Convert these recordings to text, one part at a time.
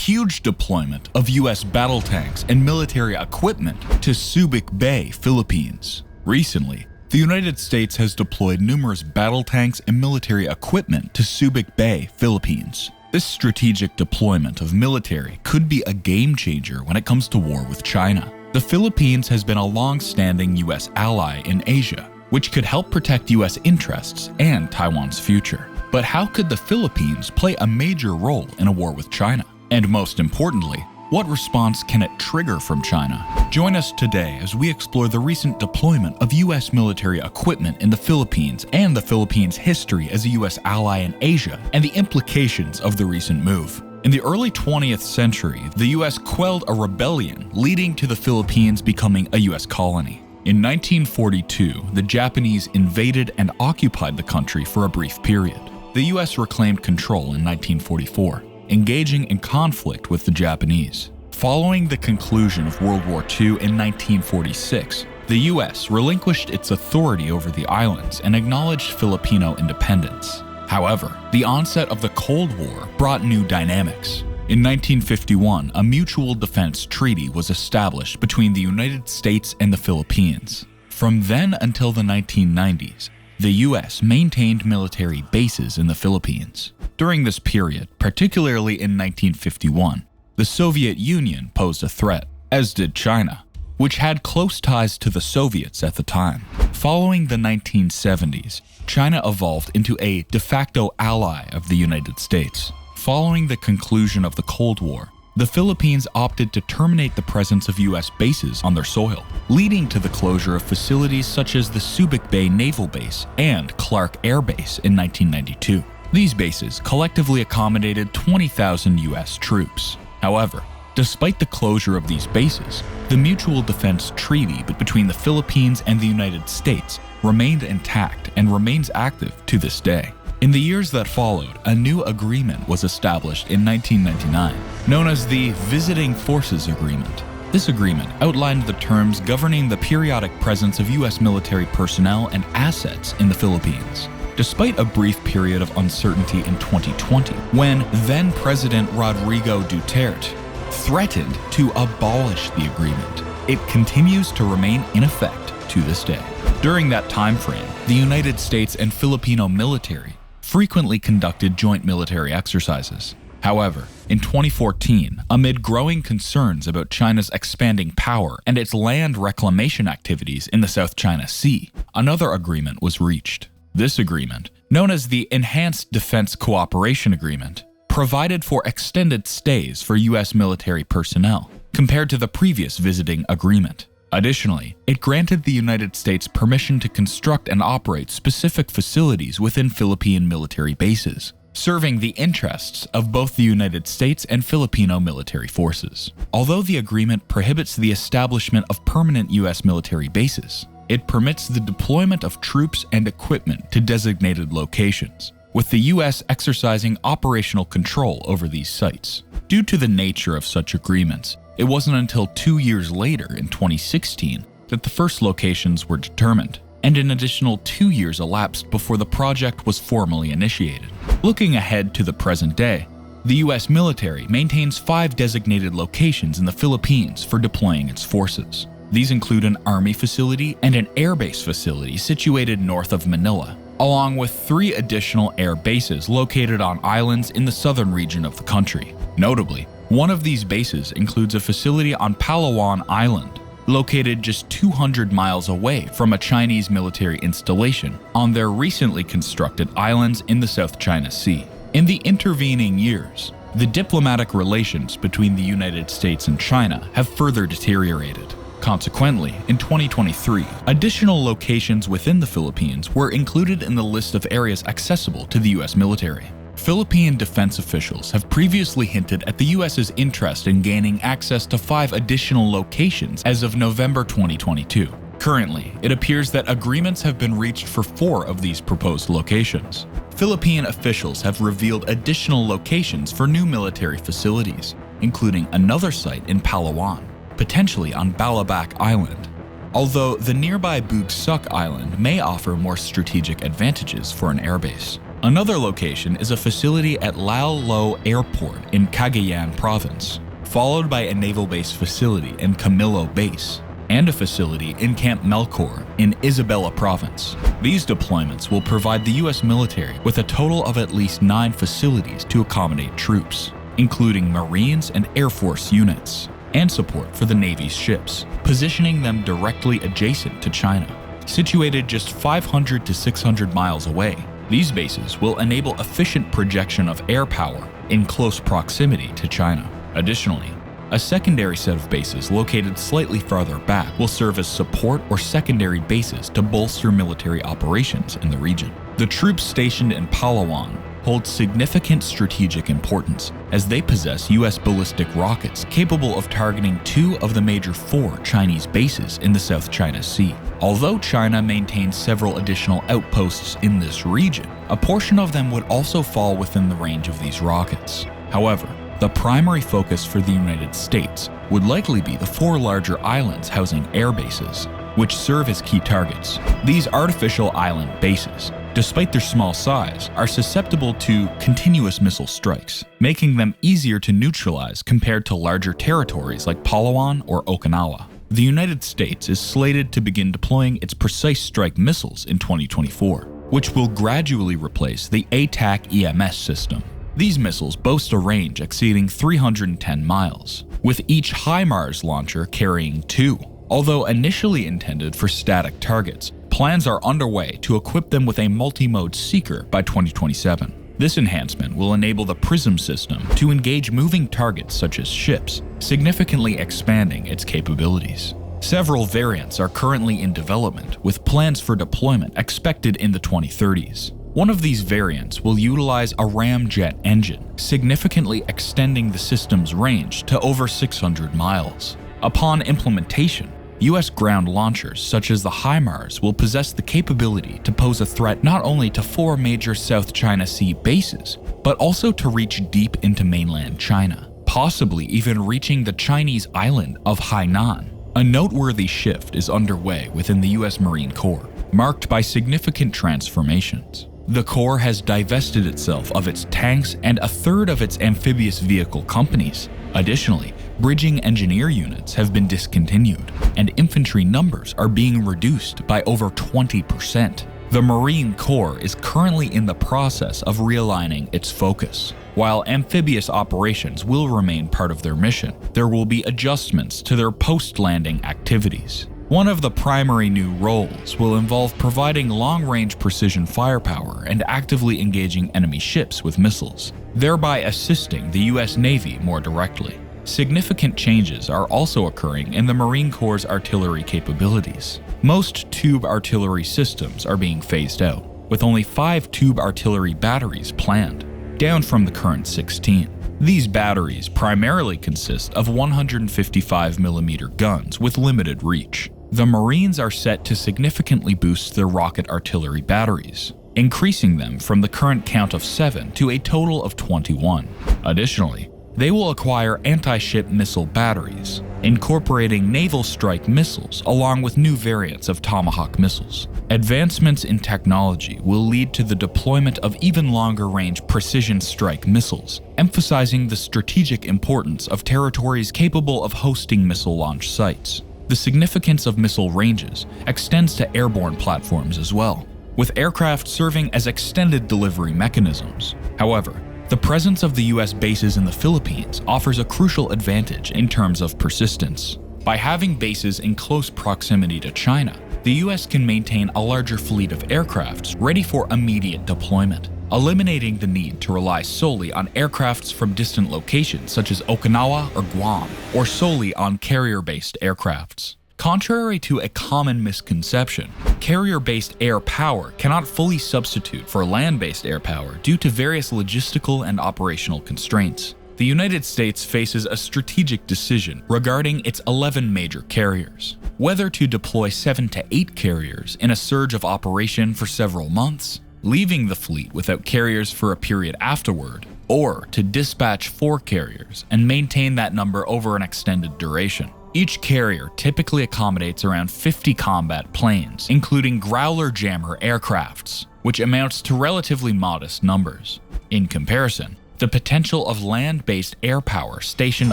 huge deployment of US battle tanks and military equipment to Subic Bay, Philippines. Recently, the United States has deployed numerous battle tanks and military equipment to Subic Bay, Philippines. This strategic deployment of military could be a game changer when it comes to war with China. The Philippines has been a long-standing US ally in Asia, which could help protect US interests and Taiwan's future. But how could the Philippines play a major role in a war with China? And most importantly, what response can it trigger from China? Join us today as we explore the recent deployment of US military equipment in the Philippines and the Philippines' history as a US ally in Asia and the implications of the recent move. In the early 20th century, the US quelled a rebellion leading to the Philippines becoming a US colony. In 1942, the Japanese invaded and occupied the country for a brief period. The US reclaimed control in 1944, engaging in conflict with the Japanese. Following the conclusion of World War II in 1946, the US relinquished its authority over the islands and acknowledged Filipino independence. However, the onset of the Cold War brought new dynamics. In 1951, a mutual defense treaty was established between the United States and the Philippines. From then until the 1990s, the US maintained military bases in the Philippines. During this period, particularly in 1951, the Soviet Union posed a threat, as did China, which had close ties to the Soviets at the time. Following the 1970s, China evolved into a de facto ally of the United States. Following the conclusion of the Cold War, the Philippines opted to terminate the presence of US bases on their soil, leading to the closure of facilities such as the Subic Bay Naval Base and Clark Air Base in 1992. These bases collectively accommodated 20,000 US troops. However, despite the closure of these bases, the Mutual Defense Treaty between the Philippines and the United States remained intact and remains active to this day. In the years that followed, a new agreement was established in 1999, known as the Visiting Forces Agreement. This agreement outlined the terms governing the periodic presence of US military personnel and assets in the Philippines. Despite a brief period of uncertainty in 2020, when then-President Rodrigo Duterte threatened to abolish the agreement, it continues to remain in effect to this day. During that time frame, the United States and Filipino military frequently conducted joint military exercises. However, in 2014, amid growing concerns about China's expanding power and its land reclamation activities in the South China Sea, another agreement was reached. This agreement, known as the Enhanced Defense Cooperation Agreement, provided for extended stays for US military personnel compared to the previous visiting agreement. Additionally, it granted the United States permission to construct and operate specific facilities within Philippine military bases, serving the interests of both the United States and Filipino military forces. Although the agreement prohibits the establishment of permanent US military bases, it permits the deployment of troops and equipment to designated locations, with the US exercising operational control over these sites. Due to the nature of such agreements, it wasn't until 2 years later, in 2016, that the first locations were determined, and an additional 2 years elapsed before the project was formally initiated. Looking ahead to the present day, the US military maintains 5 designated locations in the Philippines for deploying its forces. These include an army facility and an airbase facility situated north of Manila, along with 3 additional air bases located on islands in the southern region of the country. Notably, one of these bases includes a facility on Palawan Island, located just 200 miles away from a Chinese military installation on their recently constructed islands in the South China Sea. In the intervening years, the diplomatic relations between the United States and China have further deteriorated. Consequently, in 2023, additional locations within the Philippines were included in the list of areas accessible to the US military. Philippine defense officials have previously hinted at the US's interest in gaining access to 5 additional locations as of November 2022. Currently, it appears that agreements have been reached for 4 of these proposed locations. Philippine officials have revealed additional locations for new military facilities, including another site in Palawan, potentially on Balabac Island, although the nearby Bugsuk Island may offer more strategic advantages for an airbase. Another location is a facility at Lao Lo Airport in Cagayan Province, followed by a naval base facility in Camilo Base, and a facility in Camp Melchor in Isabela Province. These deployments will provide the U.S. military with a total of at least 9 facilities to accommodate troops, including Marines and Air Force units, and support for the Navy's ships, positioning them directly adjacent to China. Situated just 500 to 600 miles away, these bases will enable efficient projection of air power in close proximity to China. Additionally, a secondary set of bases located slightly farther back will serve as support or secondary bases to bolster military operations in the region. The troops stationed in Palawan hold significant strategic importance as they possess U.S. ballistic rockets capable of targeting 2 of the major 4 Chinese bases in the South China Sea. Although China maintains several additional outposts in this region, a portion of them would also fall within the range of these rockets. However, the primary focus for the United States would likely be the 4 larger islands housing air bases, which serve as key targets. These artificial island bases, despite their small size, are susceptible to continuous missile strikes, making them easier to neutralize compared to larger territories like Palawan or Okinawa. The United States is slated to begin deploying its precise strike missiles in 2024, which will gradually replace the ATAC EMS system. These missiles boast a range exceeding 310 miles, with each HIMARS launcher carrying 2. Although initially intended for static targets, plans are underway to equip them with a multi-mode seeker by 2027. This enhancement will enable the PRISM system to engage moving targets such as ships, significantly expanding its capabilities. Several variants are currently in development, with plans for deployment expected in the 2030s. One of these variants will utilize a ramjet engine, significantly extending the system's range to over 600 miles. Upon implementation, U.S. ground launchers such as the HIMARS will possess the capability to pose a threat not only to 4 major South China Sea bases, but also to reach deep into mainland China, possibly even reaching the Chinese island of Hainan. A noteworthy shift is underway within the U.S. Marine Corps, marked by significant transformations. The Corps has divested itself of its tanks and a third of its amphibious vehicle companies. Additionally, bridging engineer units have been discontinued, and infantry numbers are being reduced by over 20%. The Marine Corps is currently in the process of realigning its focus. While amphibious operations will remain part of their mission, there will be adjustments to their post-landing activities. One of the primary new roles will involve providing long-range precision firepower and actively engaging enemy ships with missiles, thereby assisting the U.S. Navy more directly. Significant changes are also occurring in the Marine Corps' artillery capabilities. Most tube artillery systems are being phased out, with only 5 tube artillery batteries planned, down from the current 16. These batteries primarily consist of 155mm guns with limited reach. The Marines are set to significantly boost their rocket artillery batteries, increasing them from the current count of 7 to a total of 21. Additionally, they will acquire anti-ship missile batteries, incorporating naval strike missiles along with new variants of Tomahawk missiles. Advancements in technology will lead to the deployment of even longer-range precision strike missiles, emphasizing the strategic importance of territories capable of hosting missile launch sites. The significance of missile ranges extends to airborne platforms as well, with aircraft serving as extended delivery mechanisms. However, the presence of the U.S. bases in the Philippines offers a crucial advantage in terms of persistence. By having bases in close proximity to China, the U.S. can maintain a larger fleet of aircrafts ready for immediate deployment, eliminating the need to rely solely on aircrafts from distant locations such as Okinawa or Guam, or solely on carrier-based aircrafts. Contrary to a common misconception, carrier-based air power cannot fully substitute for land-based air power due to various logistical and operational constraints. The United States faces a strategic decision regarding its 11 major carriers. Whether to deploy 7 to 8 carriers in a surge of operation for several months, leaving the fleet without carriers for a period afterward, or to dispatch 4 carriers and maintain that number over an extended duration. Each carrier typically accommodates around 50 combat planes, including Growler jammer aircrafts, which amounts to relatively modest numbers. In comparison, the potential of land-based air power stationed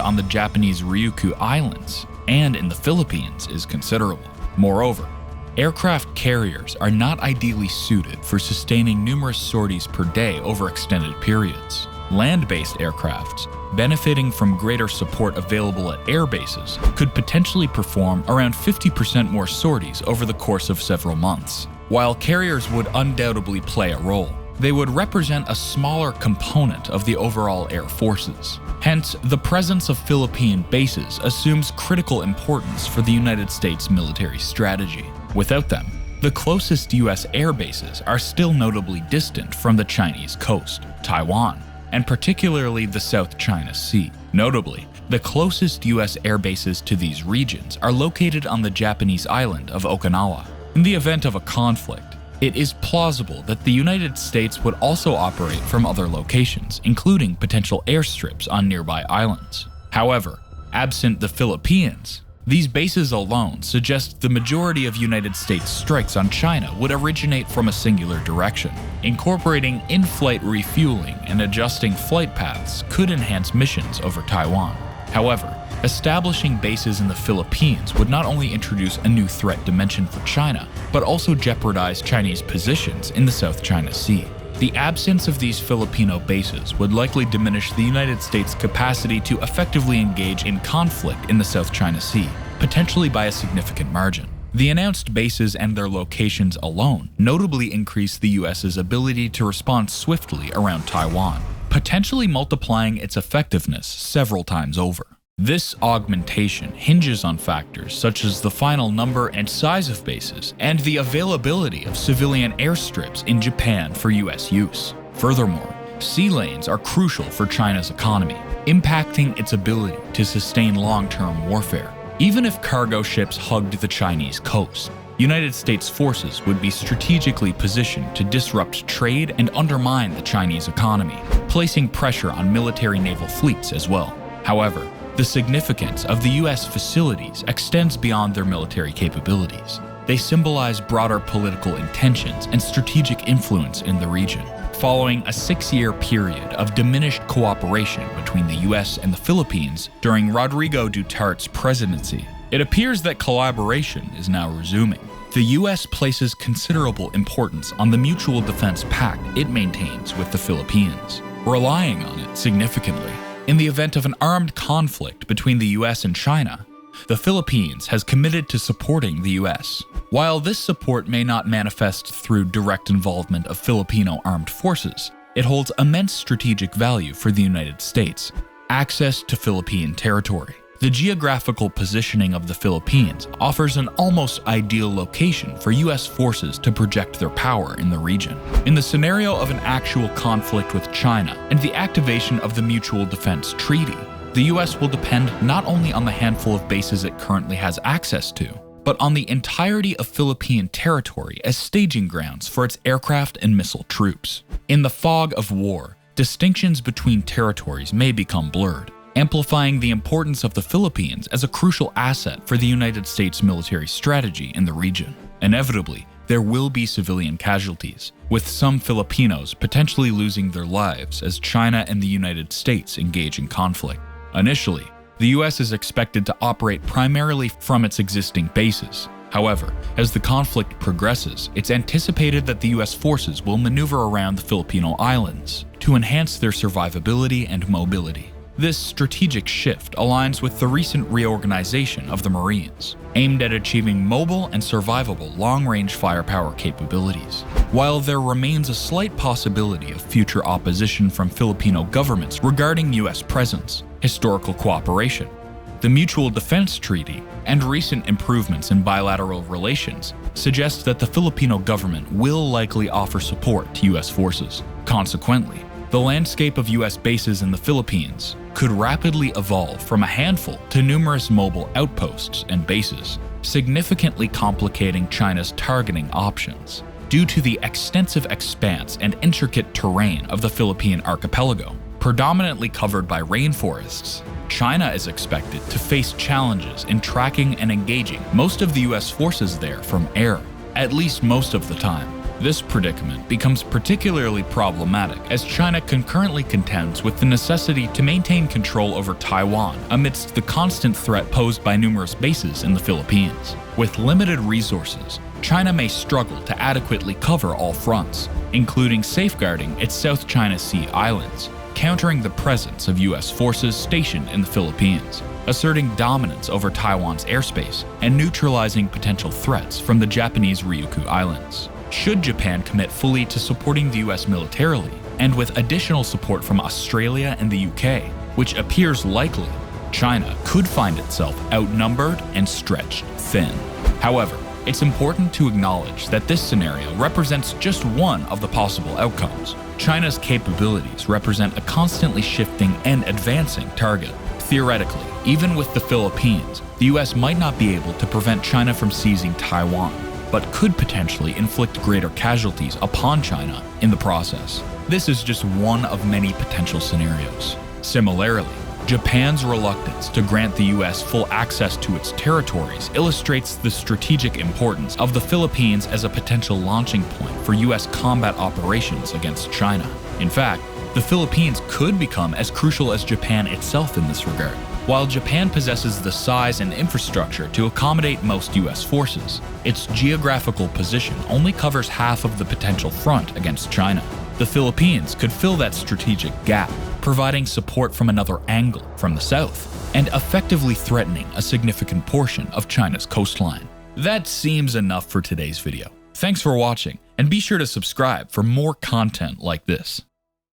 on the Japanese Ryukyu Islands and in the Philippines is considerable. Moreover, aircraft carriers are not ideally suited for sustaining numerous sorties per day over extended periods. Land-based aircrafts, benefiting from greater support available at air bases, could potentially perform around 50% more sorties over the course of several months. While carriers would undoubtedly play a role, they would represent a smaller component of the overall air forces. Hence, the presence of Philippine bases assumes critical importance for the United States military strategy. Without them, the closest US air bases are still notably distant from the Chinese coast, Taiwan, and particularly the South China Sea. Notably, the closest US air bases to these regions are located on the Japanese island of Okinawa. In the event of a conflict, it is plausible that the United States would also operate from other locations, including potential airstrips on nearby islands. However, absent the Philippines, these bases alone suggest the majority of United States strikes on China would originate from a singular direction. Incorporating in-flight refueling and adjusting flight paths could enhance missions over Taiwan. However, establishing bases in the Philippines would not only introduce a new threat dimension for China, but also jeopardize Chinese positions in the South China Sea. The absence of these Filipino bases would likely diminish the United States' capacity to effectively engage in conflict in the South China Sea, potentially by a significant margin. The announced bases and their locations alone notably increase the US's ability to respond swiftly around Taiwan, potentially multiplying its effectiveness several times over. This augmentation hinges on factors such as the final number and size of bases and the availability of civilian airstrips in Japan for US use. Furthermore, sea lanes are crucial for China's economy, impacting its ability to sustain long-term warfare. Even if cargo ships hugged the Chinese coast, United States forces would be strategically positioned to disrupt trade and undermine the Chinese economy, placing pressure on military naval fleets as well. However, the significance of the US facilities extends beyond their military capabilities. They symbolize broader political intentions and strategic influence in the region. Following a 6-year period of diminished cooperation between the US and the Philippines during Rodrigo Duterte's presidency, it appears that collaboration is now resuming. The US places considerable importance on the mutual defense pact it maintains with the Philippines, relying on it significantly. In the event of an armed conflict between the US and China, the Philippines has committed to supporting the US. While this support may not manifest through direct involvement of Filipino armed forces, it holds immense strategic value for the United States: access to Philippine territory. The geographical positioning of the Philippines offers an almost ideal location for US forces to project their power in the region. In the scenario of an actual conflict with China and the activation of the Mutual Defense Treaty, the US will depend not only on the handful of bases it currently has access to, but on the entirety of Philippine territory as staging grounds for its aircraft and missile troops. In the fog of war, distinctions between territories may become blurred, amplifying the importance of the Philippines as a crucial asset for the United States military strategy in the region. Inevitably, there will be civilian casualties, with some Filipinos potentially losing their lives as China and the United States engage in conflict. Initially, the US is expected to operate primarily from its existing bases. However, as the conflict progresses, it's anticipated that the US forces will maneuver around the Filipino islands to enhance their survivability and mobility. This strategic shift aligns with the recent reorganization of the Marines, aimed at achieving mobile and survivable long-range firepower capabilities. While there remains a slight possibility of future opposition from Filipino governments regarding US presence, historical cooperation, the Mutual Defense Treaty, and recent improvements in bilateral relations suggest that the Filipino government will likely offer support to US forces. Consequently, the landscape of US bases in the Philippines could rapidly evolve from a handful to numerous mobile outposts and bases, significantly complicating China's targeting options. Due to the extensive expanse and intricate terrain of the Philippine archipelago, predominantly covered by rainforests, China is expected to face challenges in tracking and engaging most of the US forces there from air, at least most of the time. This predicament becomes particularly problematic as China concurrently contends with the necessity to maintain control over Taiwan amidst the constant threat posed by numerous bases in the Philippines. With limited resources, China may struggle to adequately cover all fronts, including safeguarding its South China Sea islands, countering the presence of US forces stationed in the Philippines, asserting dominance over Taiwan's airspace, and neutralizing potential threats from the Japanese Ryukyu Islands. Should Japan commit fully to supporting the US militarily, and with additional support from Australia and the UK, which appears likely, China could find itself outnumbered and stretched thin. However, it's important to acknowledge that this scenario represents just one of the possible outcomes. China's capabilities represent a constantly shifting and advancing target. Theoretically, even with the Philippines, the US might not be able to prevent China from seizing Taiwan, but could potentially inflict greater casualties upon China in the process. This is just one of many potential scenarios. Similarly, Japan's reluctance to grant the US full access to its territories illustrates the strategic importance of the Philippines as a potential launching point for US combat operations against China. In fact, the Philippines could become as crucial as Japan itself in this regard. While Japan possesses the size and infrastructure to accommodate most US forces, its geographical position only covers half of the potential front against China. The Philippines could fill that strategic gap, providing support from another angle from the south, and effectively threatening a significant portion of China's coastline. That seems enough for today's video. Thanks for watching, and be sure to subscribe for more content like this.